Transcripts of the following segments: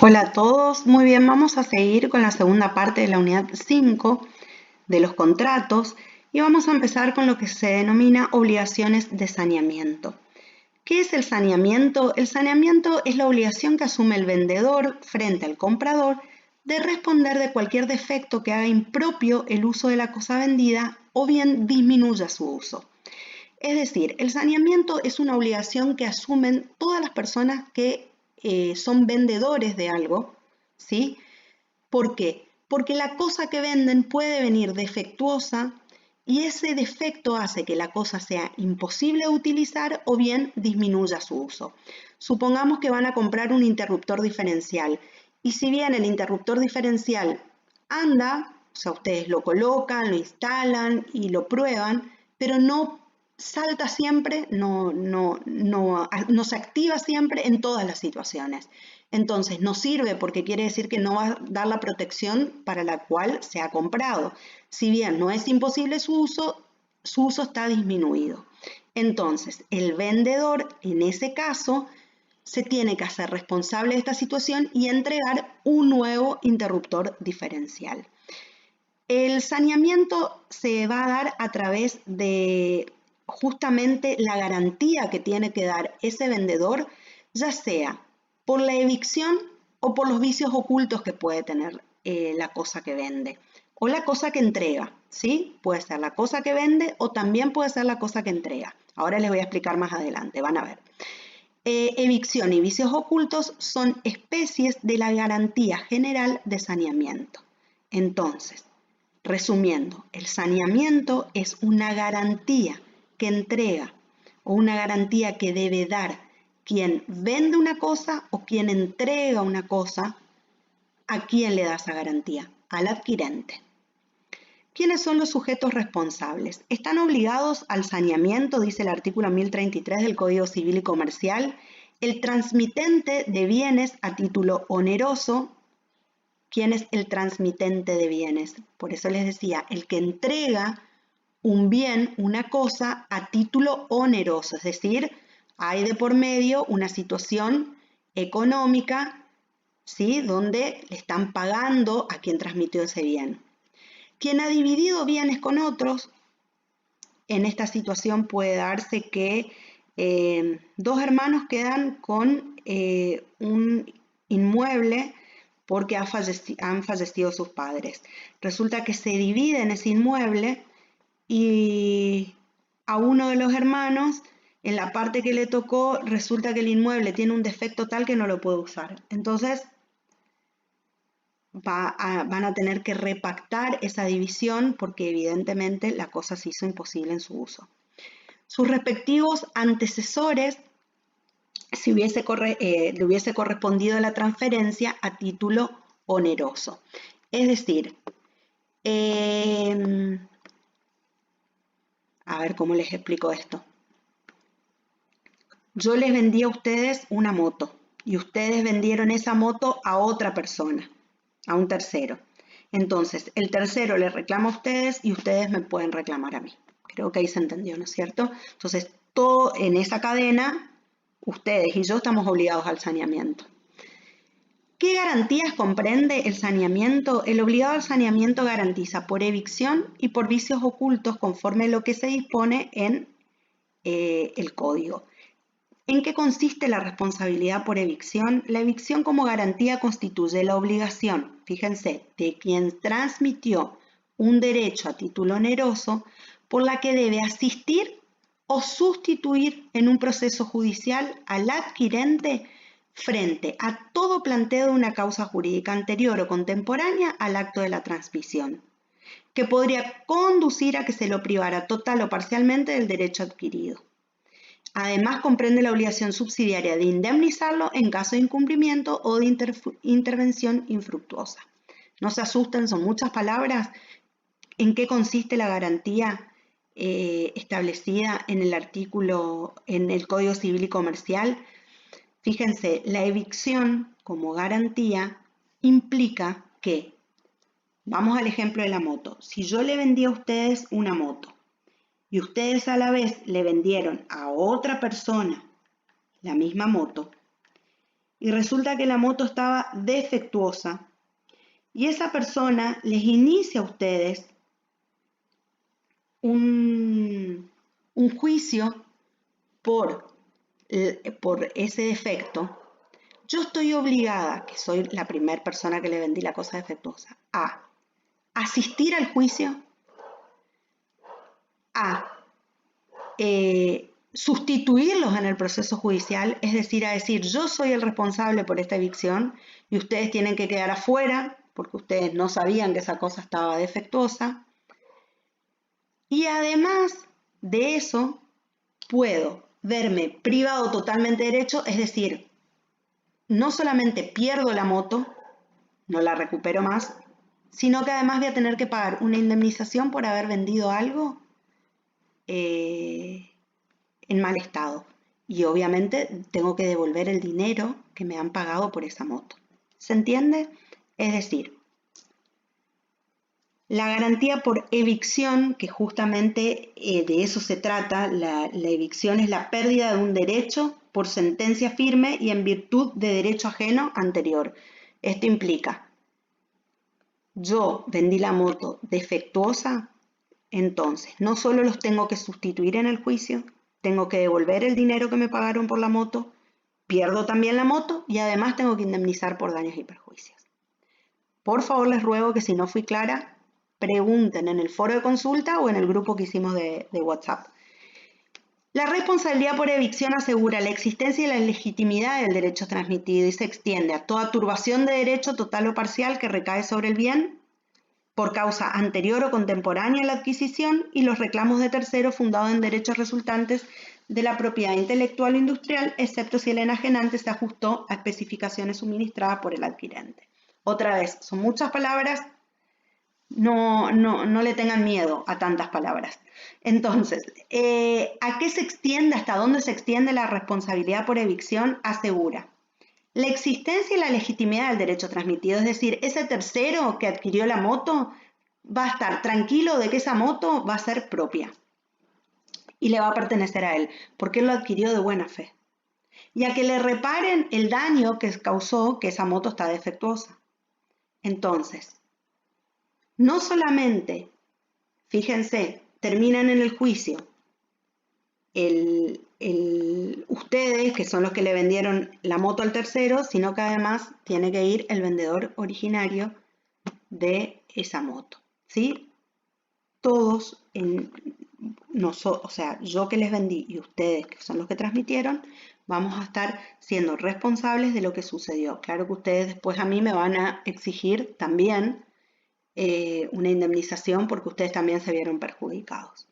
Hola a todos, muy bien, vamos a seguir con la segunda parte de la unidad 5 de los contratos y vamos a empezar con lo que se denomina obligaciones de saneamiento. ¿Qué es el saneamiento? El saneamiento es la obligación que asume el vendedor frente al comprador de responder de cualquier defecto que haga impropio el uso de la cosa vendida o bien disminuya su uso. Es decir, el saneamiento es una obligación que asumen todas las personas que son vendedores de algo, ¿sí? ¿Por qué? Porque la cosa que venden puede venir defectuosa y ese defecto hace que la cosa sea imposible de utilizar o bien disminuya su uso. Supongamos que van a comprar un interruptor diferencial y si bien el interruptor diferencial anda, o sea, ustedes lo colocan, lo instalan y lo prueban, pero no salta siempre, no se activa siempre en todas las situaciones. Entonces no sirve porque quiere decir que no va a dar la protección para la cual se ha comprado. Si bien no es imposible su uso está disminuido. Entonces el vendedor en ese caso se tiene que hacer responsable de esta situación y entregar un nuevo interruptor diferencial. El saneamiento se va a dar a través de justamente la garantía que tiene que dar ese vendedor, ya sea por la evicción o por los vicios ocultos que puede tener la cosa que vende o la cosa que entrega, ¿sí? Puede ser la cosa que vende o también puede ser la cosa que entrega. Ahora les voy a explicar más adelante, van a ver. Evicción y vicios ocultos son especies de la garantía general de saneamiento. Entonces, resumiendo, el saneamiento es una garantía que entrega o una garantía que debe dar quien vende una cosa o quien entrega una cosa. ¿A quién le da esa garantía? Al adquirente. ¿Quiénes son los sujetos responsables? Están obligados al saneamiento, dice el artículo 1033 del Código Civil y Comercial, el transmitente de bienes a título oneroso. ¿Quién es el transmitente de bienes? Por eso les decía, el que entrega un bien, una cosa, a título oneroso, es decir, hay de por medio una situación económica, ¿sí?, donde le están pagando a quien transmitió ese bien. Quien ha dividido bienes con otros, en esta situación puede darse que dos hermanos quedan con un inmueble porque han fallecido sus padres. Resulta que se divide en ese inmueble y a uno de los hermanos, en la parte que le tocó, resulta que el inmueble tiene un defecto tal que no lo puede usar. Entonces, van a tener que repactar esa división porque evidentemente la cosa se hizo imposible en su uso. Sus respectivos antecesores, si le hubiese correspondido la transferencia a título oneroso. Es decir, a ver cómo les explico esto. Yo les vendí a ustedes una moto y ustedes vendieron esa moto a otra persona, a un tercero. Entonces, el tercero le reclama a ustedes y ustedes me pueden reclamar a mí. Creo que ahí se entendió, ¿no es cierto? Entonces, todo en esa cadena, ustedes y yo estamos obligados al saneamiento. ¿Qué garantías comprende el saneamiento? El obligado al saneamiento garantiza por evicción y por vicios ocultos conforme a lo que se dispone en el código. ¿En qué consiste la responsabilidad por evicción? La evicción como garantía constituye la obligación, fíjense, de quien transmitió un derecho a título oneroso por la que debe asistir o sustituir en un proceso judicial al adquirente frente a todo planteo de una causa jurídica anterior o contemporánea al acto de la transmisión, que podría conducir a que se lo privara total o parcialmente del derecho adquirido. Además, comprende la obligación subsidiaria de indemnizarlo en caso de incumplimiento o de intervención infructuosa. No se asusten, son muchas palabras. ¿En qué consiste la garantía establecida en el artículo, en el Código Civil y Comercial? Fíjense, la evicción como garantía implica que, vamos al ejemplo de la moto, si yo le vendí a ustedes una moto, y ustedes a la vez le vendieron a otra persona la misma moto, y resulta que la moto estaba defectuosa. Y esa persona les inicia a ustedes un juicio por ese defecto. Yo estoy obligada, que soy la primera persona que le vendí la cosa defectuosa, a asistir al juicio, a sustituirlos en el proceso judicial, es decir, a decir yo soy el responsable por esta evicción y ustedes tienen que quedar afuera porque ustedes no sabían que esa cosa estaba defectuosa. Y además de eso, puedo verme privado totalmente de derecho, es decir, no solamente pierdo la moto, no la recupero más, sino que además voy a tener que pagar una indemnización por haber vendido algo en mal estado. Y obviamente tengo que devolver el dinero que me han pagado por esa moto. ¿Se entiende? Es decir, la garantía por evicción, que justamente de eso se trata, la evicción es la pérdida de un derecho por sentencia firme y en virtud de derecho ajeno anterior. Esto implica, yo vendí la moto defectuosa, entonces no solo los tengo que sustituir en el juicio, tengo que devolver el dinero que me pagaron por la moto, pierdo también la moto y además tengo que indemnizar por daños y perjuicios. Por favor, les ruego que si no fui clara, pregunten en el foro de consulta o en el grupo que hicimos de WhatsApp. La responsabilidad por evicción asegura la existencia y la legitimidad del derecho transmitido y se extiende a toda turbación de derecho total o parcial que recae sobre el bien por causa anterior o contemporánea a la adquisición y los reclamos de terceros fundados en derechos resultantes de la propiedad intelectual o industrial, excepto si el enajenante se ajustó a especificaciones suministradas por el adquirente. Otra vez, son muchas palabras, no le tengan miedo a tantas palabras. Entonces, ¿a qué se extiende, hasta dónde se extiende la responsabilidad por evicción? Asegura la existencia y la legitimidad del derecho transmitido, es decir, ese tercero que adquirió la moto va a estar tranquilo de que esa moto va a ser propia y le va a pertenecer a él, porque él lo adquirió de buena fe. Y a que le reparen el daño que causó que esa moto está defectuosa. Entonces, no solamente, fíjense, terminan en el juicio ustedes, que son los que le vendieron la moto al tercero, sino que además tiene que ir el vendedor originario de esa moto, ¿sí? Todos, o sea, yo que les vendí y ustedes, que son los que transmitieron, vamos a estar siendo responsables de lo que sucedió. Claro que ustedes después a mí me van a exigir también una indemnización porque ustedes también se vieron perjudicados.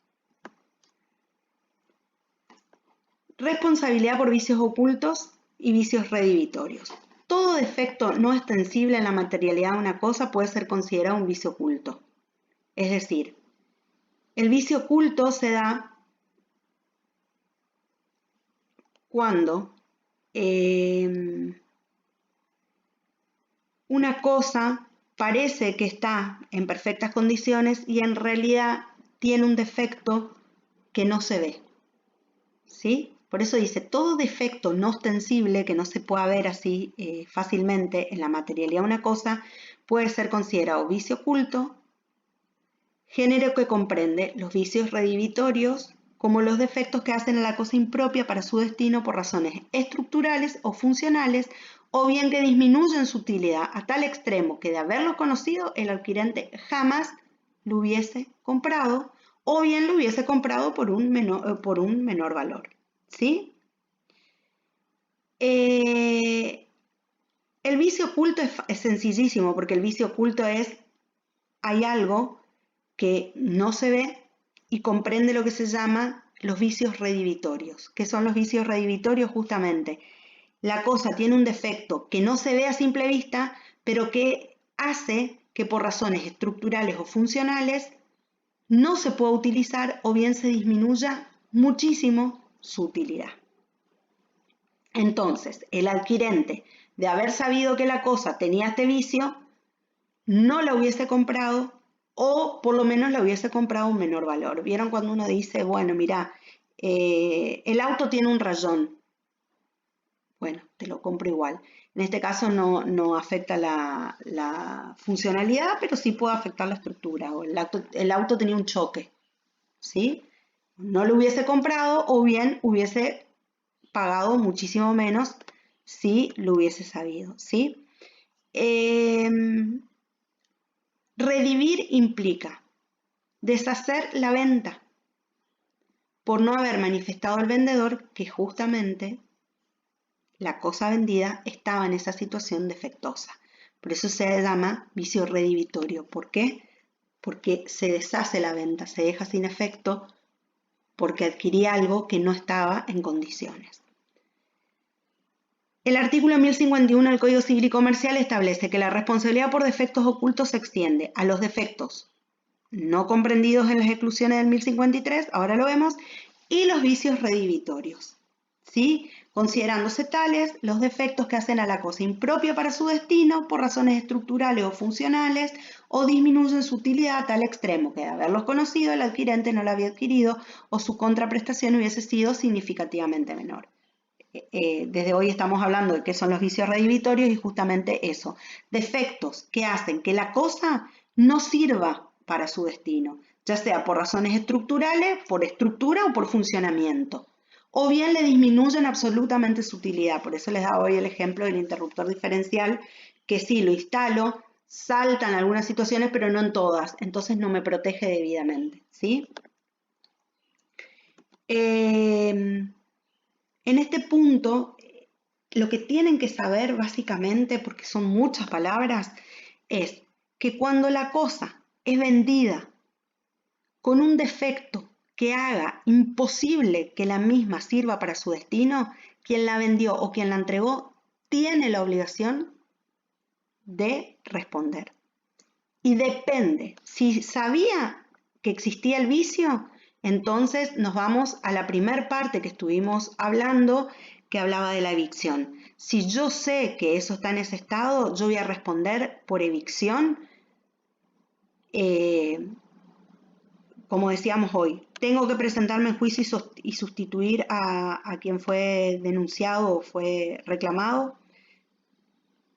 Responsabilidad por vicios ocultos y vicios redivitorios. Todo defecto no extensible en la materialidad de una cosa puede ser considerado un vicio oculto. Es decir, el vicio oculto se da cuando una cosa parece que está en perfectas condiciones y en realidad tiene un defecto que no se ve. ¿Sí? Por eso dice, todo defecto no ostensible que no se pueda ver así fácilmente en la materialidad de una cosa puede ser considerado vicio oculto, género que comprende los vicios redivitorios como los defectos que hacen a la cosa impropia para su destino por razones estructurales o funcionales o bien que disminuyen su utilidad a tal extremo que de haberlo conocido el adquirente jamás lo hubiese comprado o bien lo hubiese comprado por un menor valor. ¿Sí? El vicio oculto es sencillísimo porque el vicio oculto es, hay algo que no se ve y comprende lo que se llama los vicios redivitorios. ¿Qué son los vicios redivitorios? Justamente, la cosa tiene un defecto que no se ve a simple vista, pero que hace que por razones estructurales o funcionales no se pueda utilizar o bien se disminuya muchísimo su utilidad. Entonces, el adquirente, de haber sabido que la cosa tenía este vicio, no la hubiese comprado o por lo menos la hubiese comprado a un menor valor. ¿Vieron cuando uno dice, bueno, mira, el auto tiene un rayón? bueno, te lo compro igual. En este caso no afecta la funcionalidad, pero sí puede afectar la estructura. O el auto tenía un choque, ¿sí? No lo hubiese comprado o bien hubiese pagado muchísimo menos si lo hubiese sabido, ¿sí? Redimir implica deshacer la venta por no haber manifestado al vendedor que justamente la cosa vendida estaba en esa situación defectuosa. Por eso se llama vicio redimitorio. ¿Por qué? Porque se deshace la venta, se deja sin efecto porque adquirí algo que no estaba en condiciones. El artículo 1051 del Código Civil y Comercial establece que la responsabilidad por defectos ocultos se extiende a los defectos no comprendidos en las exclusiones del 1053, ahora lo vemos, y los vicios redimitorios, ¿sí? Considerándose tales los defectos que hacen a la cosa impropia para su destino por razones estructurales o funcionales o disminuyen su utilidad a tal extremo que de haberlos conocido el adquirente no la había adquirido o su contraprestación hubiese sido significativamente menor. Desde hoy estamos hablando de qué son los vicios redimitorios y justamente eso, defectos que hacen que la cosa no sirva para su destino, ya sea por razones estructurales, por estructura o por funcionamiento, o bien le disminuyen absolutamente su utilidad. Por eso les daba hoy el ejemplo del interruptor diferencial, que sí, lo instalo, salta en algunas situaciones, pero no en todas, entonces no me protege debidamente, ¿sí? En este punto, lo que tienen que saber básicamente, porque son muchas palabras, es que cuando la cosa es vendida con un defecto que haga imposible que la misma sirva para su destino, quien la vendió o quien la entregó tiene la obligación de responder. Y depende, si sabía que existía el vicio, entonces nos vamos a la primer parte que estuvimos hablando, que hablaba de la evicción. Si yo sé que eso está en ese estado, yo voy a responder por evicción, como decíamos hoy. Tengo que presentarme en juicio y sustituir a quien fue denunciado o fue reclamado.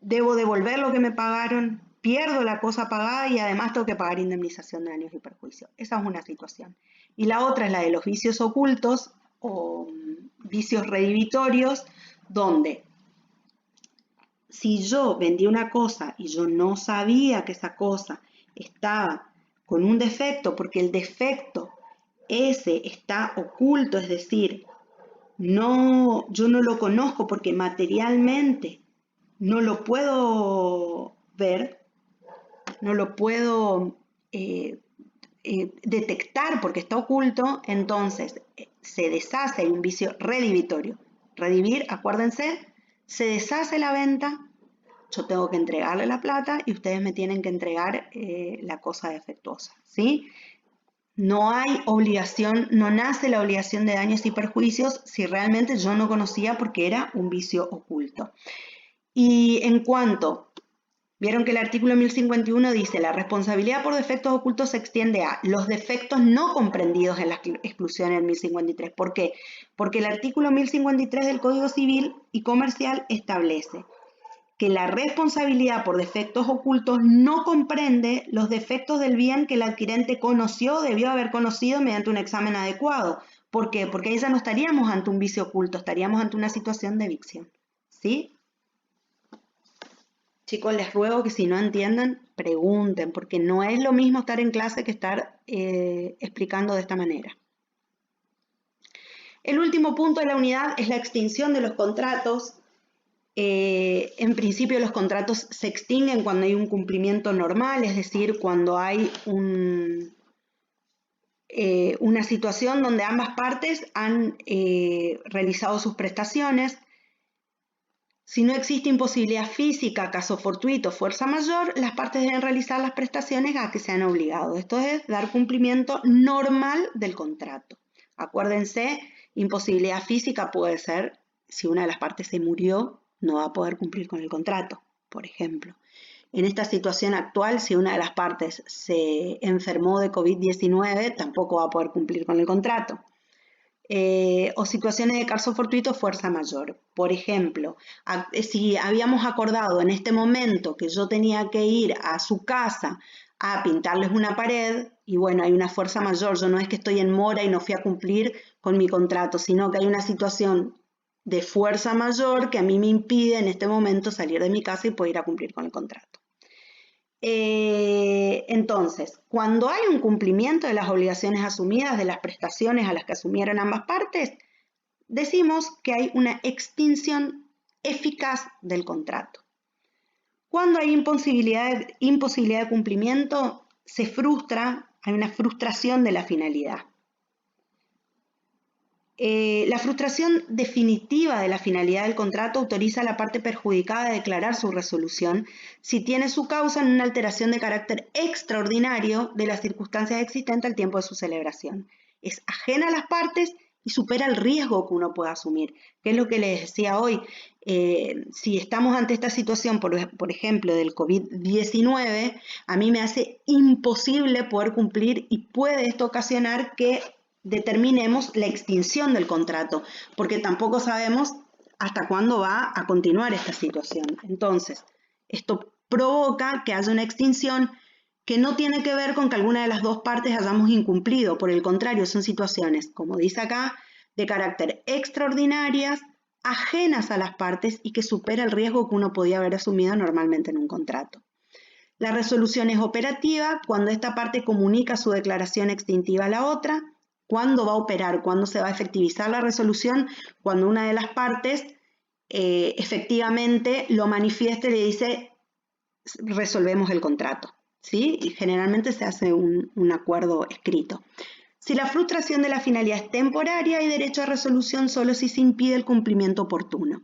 Debo devolver lo que me pagaron, pierdo la cosa pagada y además tengo que pagar indemnización de daños y perjuicios. Esa es una situación. Y la otra es la de los vicios ocultos o vicios redimitorios, donde si yo vendí una cosa y yo no sabía que esa cosa estaba con un defecto, porque el defecto ese está oculto, es decir, yo no lo conozco porque materialmente no lo puedo ver, no lo puedo detectar porque está oculto, entonces se deshace, hay un vicio redimitorio. Redimir, acuérdense, se deshace la venta, yo tengo que entregarle la plata y ustedes me tienen que entregar la cosa defectuosa, ¿sí? No hay obligación, no nace la obligación de daños y perjuicios si realmente yo no conocía porque era un vicio oculto. Y en cuanto, vieron que el artículo 1051 dice, la responsabilidad por defectos ocultos se extiende a los defectos no comprendidos en la exclusión del 1053. ¿Por qué? Porque el artículo 1053 del Código Civil y Comercial establece que la responsabilidad por defectos ocultos no comprende los defectos del bien que el adquirente conoció o debió haber conocido mediante un examen adecuado. ¿Por qué? Porque ahí ya no estaríamos ante un vicio oculto, estaríamos ante una situación de evicción. ¿Sí? Chicos, les ruego que si no entiendan, pregunten, porque no es lo mismo estar en clase que estar explicando de esta manera. El último punto de la unidad es la extinción de los contratos. En principio los contratos se extinguen cuando hay un cumplimiento normal, es decir, cuando hay una situación donde ambas partes han realizado sus prestaciones. Si no existe imposibilidad física, caso fortuito, fuerza mayor, las partes deben realizar las prestaciones a que se han obligado. Esto es dar cumplimiento normal del contrato. Acuérdense, imposibilidad física puede ser si una de las partes se murió, no va a poder cumplir con el contrato, por ejemplo. En esta situación actual, si una de las partes se enfermó de COVID-19, tampoco va a poder cumplir con el contrato. o situaciones de caso fortuito, fuerza mayor. Por ejemplo, si habíamos acordado en este momento que yo tenía que ir a su casa a pintarles una pared, y bueno, hay una fuerza mayor, yo no es que estoy en mora y no fui a cumplir con mi contrato, sino que hay una situación de fuerza mayor que a mí me impide en este momento salir de mi casa y poder ir a cumplir con el contrato. Entonces, cuando hay un cumplimiento de las obligaciones asumidas, de las prestaciones a las que asumieron ambas partes, decimos que hay una extinción eficaz del contrato. Cuando hay imposibilidad de cumplimiento, se frustra, hay una frustración de la finalidad. La frustración definitiva de la finalidad del contrato autoriza a la parte perjudicada a declarar su resolución si tiene su causa en una alteración de carácter extraordinario de las circunstancias existentes al tiempo de su celebración. Es ajena a las partes y supera el riesgo que uno pueda asumir, que es lo que les decía hoy. Si estamos ante esta situación, por ejemplo, del COVID-19, a mí me hace imposible poder cumplir y puede esto ocasionar que determinemos la extinción del contrato, porque tampoco sabemos hasta cuándo va a continuar esta situación. Entonces, esto provoca que haya una extinción que no tiene que ver con que alguna de las dos partes hayamos incumplido, por el contrario, son situaciones, como dice acá, de carácter extraordinarias, ajenas a las partes y que supera el riesgo que uno podía haber asumido normalmente en un contrato. La resolución es operativa cuando esta parte comunica su declaración extintiva a la otra. ¿Cuándo va a operar? ¿Cuándo se va a efectivizar la resolución? Cuando una de las partes efectivamente lo manifieste y le dice resolvemos el contrato, ¿sí? Y generalmente se hace un acuerdo escrito. Si la frustración de la finalidad es temporaria, hay derecho a resolución solo si se impide el cumplimiento oportuno.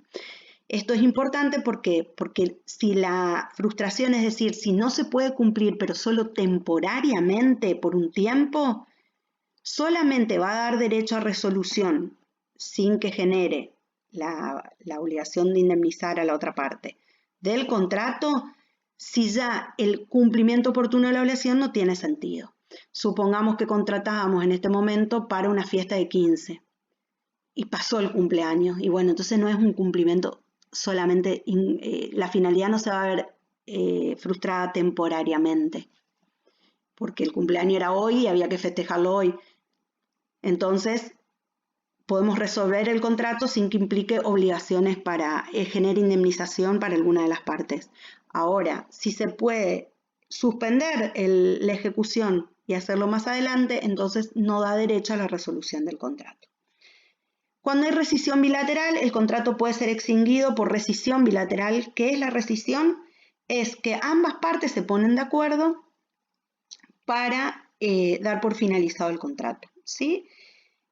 Esto es importante porque si la frustración, es decir, si no se puede cumplir pero solo temporariamente por un tiempo, solamente va a dar derecho a resolución sin que genere la obligación de indemnizar a la otra parte del contrato si ya el cumplimiento oportuno de la obligación no tiene sentido. Supongamos que contratábamos en este momento para una fiesta de 15 y pasó el cumpleaños y bueno, entonces no es un cumplimiento solamente, la finalidad no se va a ver frustrada temporariamente porque el cumpleaños era hoy y había que festejarlo hoy. Entonces, podemos resolver el contrato sin que implique obligaciones para generar indemnización para alguna de las partes. Ahora, si se puede suspender la ejecución y hacerlo más adelante, entonces no da derecho a la resolución del contrato. Cuando hay rescisión bilateral, el contrato puede ser extinguido por rescisión bilateral. ¿Qué es la rescisión? Es que ambas partes se ponen de acuerdo para dar por finalizado el contrato, ¿sí?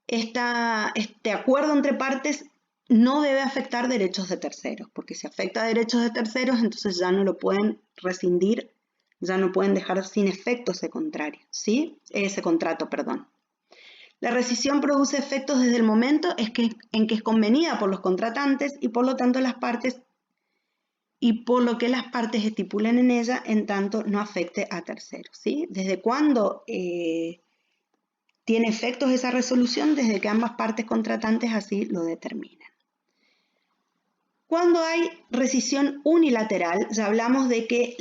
Este acuerdo entre partes no debe afectar derechos de terceros, porque si afecta derechos de terceros, entonces ya no lo pueden rescindir, ya no pueden dejar sin efecto ese contrato, perdón. La rescisión produce efectos desde el momento en que es convenida por los contratantes y por lo tanto las partes y por lo que las partes estipulen en ella, en tanto no afecte a terceros, ¿sí? ¿Desde cuándo tiene efectos esa resolución? Desde que ambas partes contratantes así lo determinan. Cuando hay rescisión unilateral, ya hablamos de que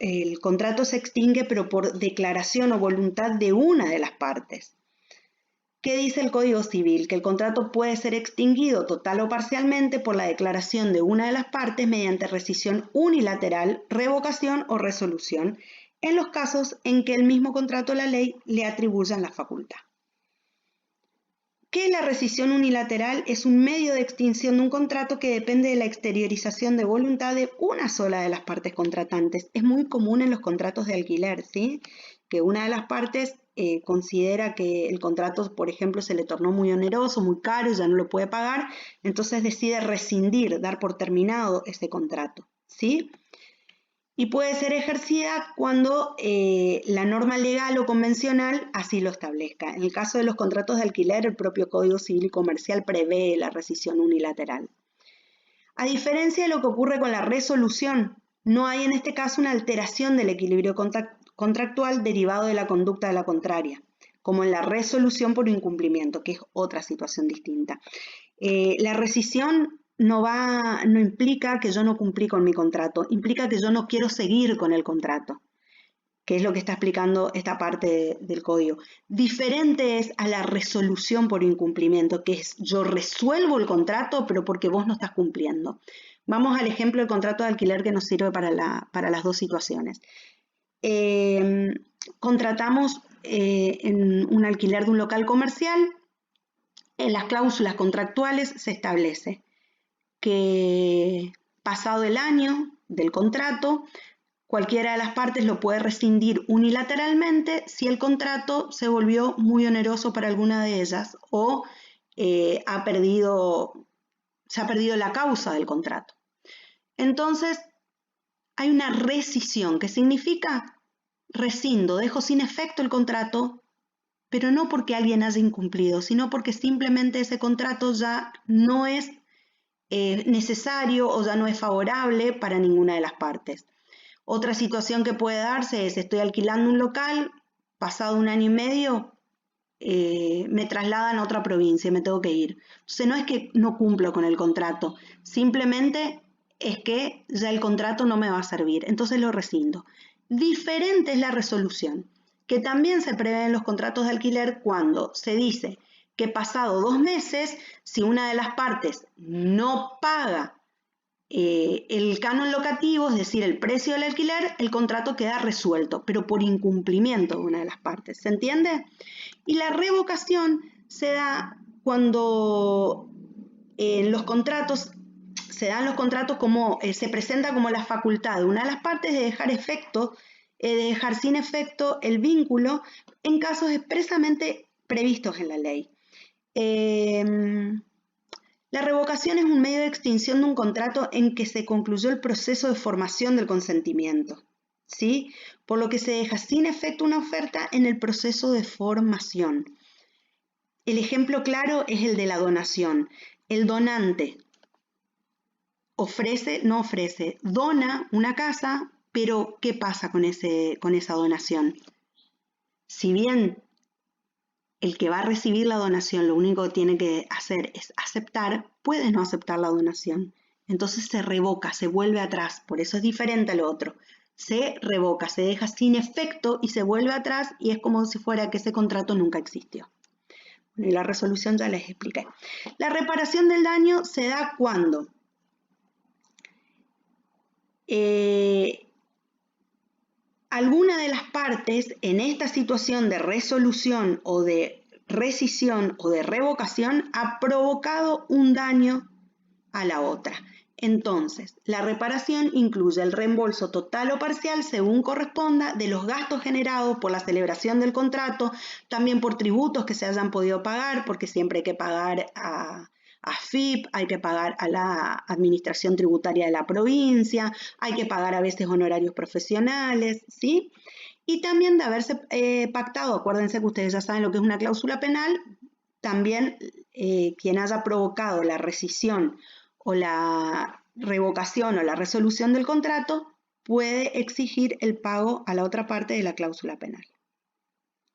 el contrato se extingue, pero por declaración o voluntad de una de las partes. ¿Qué dice el Código Civil? Que el contrato puede ser extinguido total o parcialmente por la declaración de una de las partes mediante rescisión unilateral, revocación o resolución, en los casos en que el mismo contrato o la ley le atribuyan la facultad. Que la rescisión unilateral es un medio de extinción de un contrato que depende de la exteriorización de voluntad de una sola de las partes contratantes. Es muy común en los contratos de alquiler, ¿sí? Que una de las partes considera que el contrato, por ejemplo, se le tornó muy oneroso, muy caro, ya no lo puede pagar, entonces decide rescindir, dar por terminado ese contrato, ¿sí? Y puede ser ejercida cuando la norma legal o convencional así lo establezca. En el caso de los contratos de alquiler, el propio Código Civil y Comercial prevé la rescisión unilateral. A diferencia de lo que ocurre con la resolución, no hay en este caso una alteración del equilibrio contractual derivado de la conducta de la contraria. como en la resolución por incumplimiento, que es otra situación distinta. La rescisión no implica que yo no cumplí con mi contrato, implica que yo no quiero seguir con el contrato, que es lo que está explicando esta parte del código. Diferente es a la resolución por incumplimiento, que es yo resuelvo el contrato, pero porque vos no estás cumpliendo. Vamos al ejemplo del contrato de alquiler que nos sirve para las dos situaciones. Contratamos en un alquiler de un local comercial. En las cláusulas contractuales se establece que pasado el año del contrato, cualquiera de las partes lo puede rescindir unilateralmente si el contrato se volvió muy oneroso para alguna de ellas o se ha perdido la causa del contrato. Entonces, hay una rescisión, que significa rescindo, dejo sin efecto el contrato, pero no porque alguien haya incumplido, sino porque simplemente ese contrato ya no es necesario o ya no es favorable para ninguna de las partes. Otra situación que puede darse es, estoy alquilando un local, pasado 1 año y medio, me trasladan a otra provincia y me tengo que ir. Entonces no es que no cumplo con el contrato, simplemente es que ya el contrato no me va a servir, entonces lo rescindo. Diferente es la resolución, que también se prevé en los contratos de alquiler cuando se dice que pasado 2 meses, si una de las partes no paga el canon locativo, es decir, el precio del alquiler, el contrato queda resuelto, pero por incumplimiento de una de las partes. ¿Se entiende? Y la revocación se da cuando los contratos se dan los contratos como se presenta como la facultad de una de las partes de dejar sin efecto el vínculo en casos expresamente previstos en la ley. La revocación es un medio de extinción de un contrato en que se concluyó el proceso de formación del consentimiento, ¿sí? Por lo que se deja sin efecto una oferta en el proceso de formación. El ejemplo claro es el de la donación. El donante dona una casa, pero ¿qué pasa con esa donación? Si bien el que va a recibir la donación lo único que tiene que hacer es aceptar, puede no aceptar la donación. Entonces se revoca, se vuelve atrás, por eso es diferente a lo otro. Se revoca, se deja sin efecto y se vuelve atrás y es como si fuera que ese contrato nunca existió. Bueno, y la resolución ya les expliqué. La reparación del daño se da cuando alguna de las partes en esta situación de resolución o de rescisión o de revocación ha provocado un daño a la otra. Entonces, la reparación incluye el reembolso total o parcial, según corresponda, de los gastos generados por la celebración del contrato, también por tributos que se hayan podido pagar, porque siempre hay que pagar a AFIP, hay que pagar a la administración tributaria de la provincia, hay que pagar a veces honorarios profesionales, ¿sí? Y también de haberse pactado, acuérdense que ustedes ya saben lo que es una cláusula penal, también quien haya provocado la rescisión o la revocación o la resolución del contrato puede exigir el pago a la otra parte de la cláusula penal.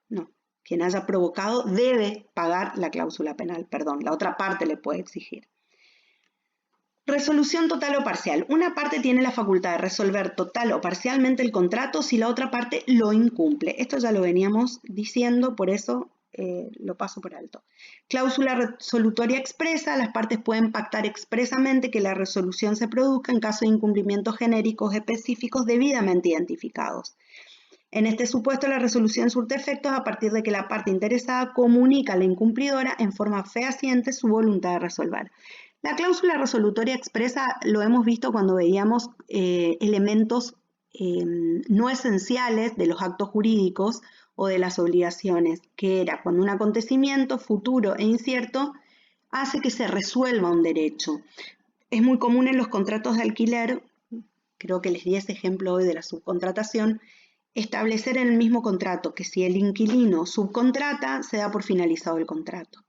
No, quien haya provocado debe pagar la cláusula penal, perdón, la otra parte le puede exigir. Resolución total o parcial. Una parte tiene la facultad de resolver total o parcialmente el contrato si la otra parte lo incumple. Esto ya lo veníamos diciendo, por eso lo paso por alto. Cláusula resolutoria expresa. Las partes pueden pactar expresamente que la resolución se produzca en caso de incumplimientos genéricos específicos debidamente identificados. En este supuesto, la resolución surte efectos a partir de que la parte interesada comunica a la incumplidora en forma fehaciente su voluntad de resolver. La cláusula resolutoria expresa lo hemos visto cuando veíamos elementos no esenciales de los actos jurídicos o de las obligaciones, que era cuando un acontecimiento futuro e incierto hace que se resuelva un derecho. Es muy común en los contratos de alquiler, creo que les di ese ejemplo hoy de la subcontratación, establecer en el mismo contrato que si el inquilino subcontrata, se da por finalizado el contrato.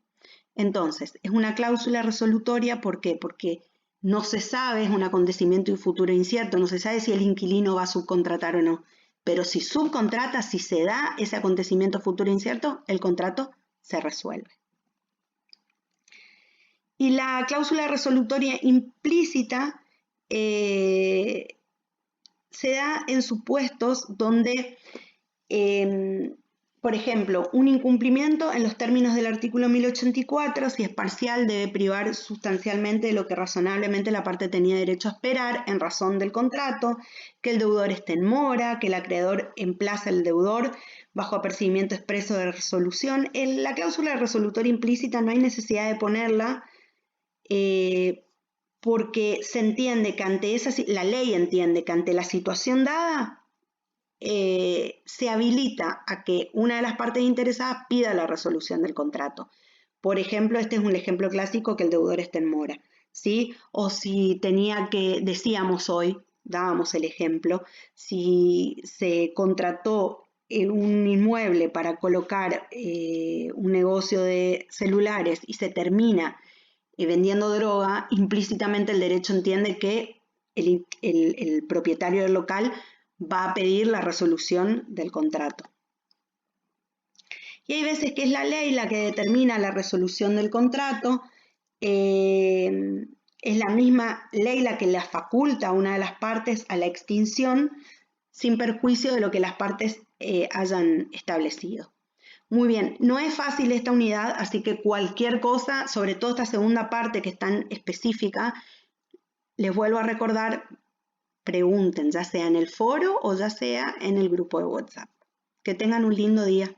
Entonces, es una cláusula resolutoria, ¿por qué? Porque no se sabe, es un acontecimiento y futuro incierto, no se sabe si el inquilino va a subcontratar o no. pero si subcontrata, si se da ese acontecimiento futuro incierto, el contrato se resuelve. Y la cláusula resolutoria implícita se da en supuestos donde, por ejemplo, un incumplimiento en los términos del artículo 1084, si es parcial, debe privar sustancialmente de lo que razonablemente la parte tenía derecho a esperar en razón del contrato, que el deudor esté en mora, que el acreedor emplaza al deudor bajo apercibimiento expreso de resolución. La cláusula resolutoria implícita no hay necesidad de ponerla, porque se entiende que ante la ley entiende que ante la situación dada se habilita a que una de las partes interesadas pida la resolución del contrato. Por ejemplo, este es un ejemplo clásico, que el deudor esté en mora, ¿sí? O si decíamos hoy, dábamos el ejemplo, si se contrató un inmueble para colocar un negocio de celulares y se termina vendiendo droga, implícitamente el derecho entiende que el propietario del local va a pedir la resolución del contrato. Y hay veces que es la ley la que determina la resolución del contrato, es la misma ley la que la faculta a una de las partes a la extinción sin perjuicio de lo que las partes hayan establecido. Muy bien, no es fácil esta unidad, así que cualquier cosa, sobre todo esta segunda parte que es tan específica, les vuelvo a recordar, pregunten, ya sea en el foro o ya sea en el grupo de WhatsApp. Que tengan un lindo día.